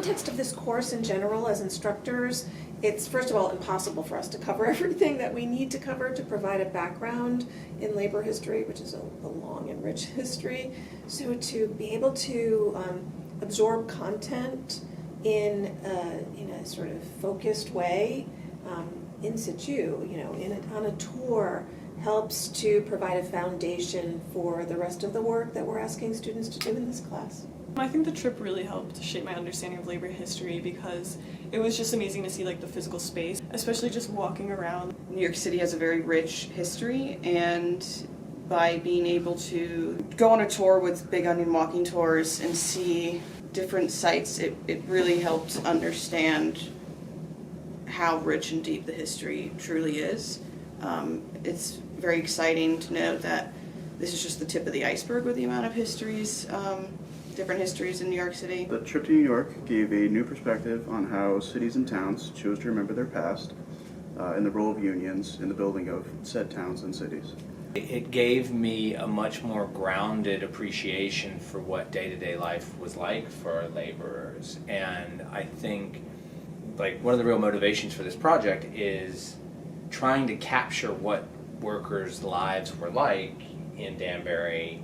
context of this course in general as instructors, it's first of all impossible for us to cover everything that we need to cover to provide a background in labor history, which is a long and rich history. So to be able to absorb content in a sort of focused way, in situ, on a tour, helps to provide a foundation for the rest of the work that we're asking students to do in this class. I think the trip really helped shape my understanding of labor history because it was just amazing to see like the physical space, especially just walking around. New York City has a very rich history, and by being able to go on a tour with Big Onion walking tours and see different sites, it really helped understand how rich and deep the history truly is. It's very exciting to know that this is just the tip of the iceberg with the amount of histories, different histories in New York City. The trip to New York gave a new perspective on how cities and towns chose to remember their past and the role of unions in the building of said towns and cities. It gave me a much more grounded appreciation for what day-to-day life was like for laborers. And I think like one of the real motivations for this project is trying to capture what workers' lives were like in Danbury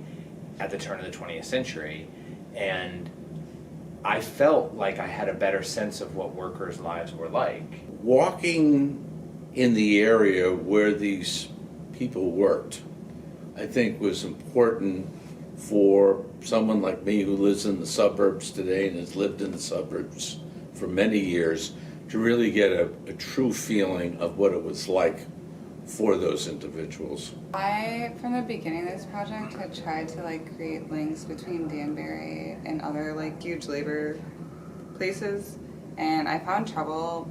at the turn of the 20th century. And I felt like I had a better sense of what workers' lives were like. Walking in the area where these people worked, I think was important for someone like me who lives in the suburbs today and has lived in the suburbs for many years to really get a true feeling of what it was like for those individuals. I, from the beginning of this project, had tried to create links between Danbury and other huge labor places, and I found trouble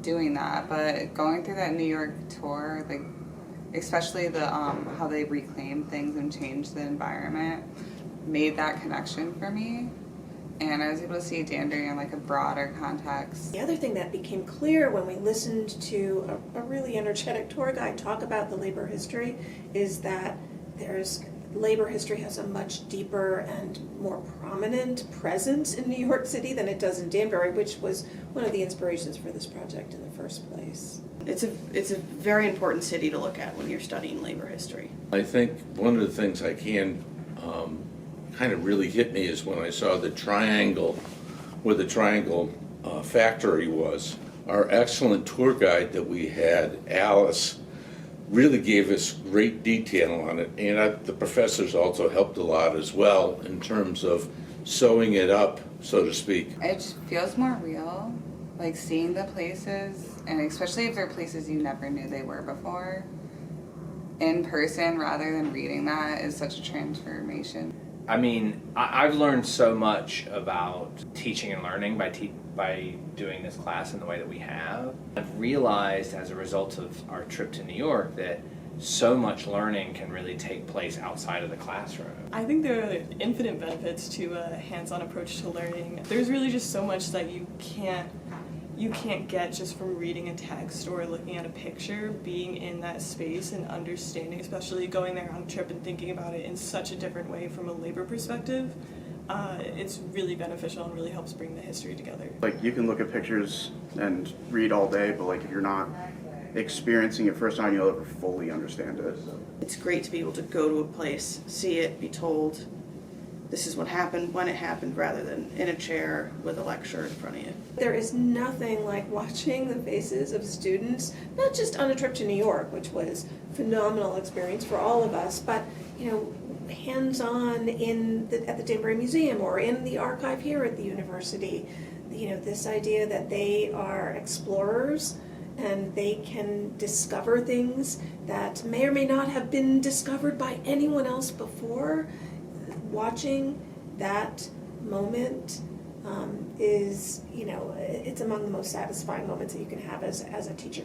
doing that. But going through that New York tour, especially the how they reclaimed things and changed the environment, made that connection for me. And I was able to see Danbury in a broader context. The other thing that became clear when we listened to a really energetic tour guide talk about the labor history is that labor history has a much deeper and more prominent presence in New York City than it does in Danbury, which was one of the inspirations for this project in the first place. It's a very important city to look at when you're studying labor history. I think one of the things I can kind of really hit me is when I saw the triangle, where the triangle factory was. Our excellent tour guide that we had, Alice, really gave us great detail on it, and the professors also helped a lot as well in terms of sewing it up, so to speak. It just feels more real, seeing the places, and especially if they're places you never knew they were before. In person, rather than reading that, is such a transformation. I mean, I've learned so much about teaching and learning by doing this class in the way that we have. I've realized as a result of our trip to New York that so much learning can really take place outside of the classroom. I think there are infinite benefits to a hands-on approach to learning. There's really just so much that you can't get just from reading a text or looking at a picture. Being in that space and understanding, especially going there on a trip and thinking about it in such a different way from a labor perspective, it's really beneficial and really helps bring the history together. You can look at pictures and read all day, but if you're not experiencing it first time, you'll never fully understand it. It's great to be able to go to a place, see it, be told this is what happened, when it happened, rather than in a chair with a lecture in front of you. There is nothing like watching the faces of students, not just on a trip to New York, which was a phenomenal experience for all of us, but hands-on at the Danbury Museum or in the archive here at the university. This idea that they are explorers and they can discover things that may or may not have been discovered by anyone else before. Watching that moment is, it's among the most satisfying moments that you can have as a teacher.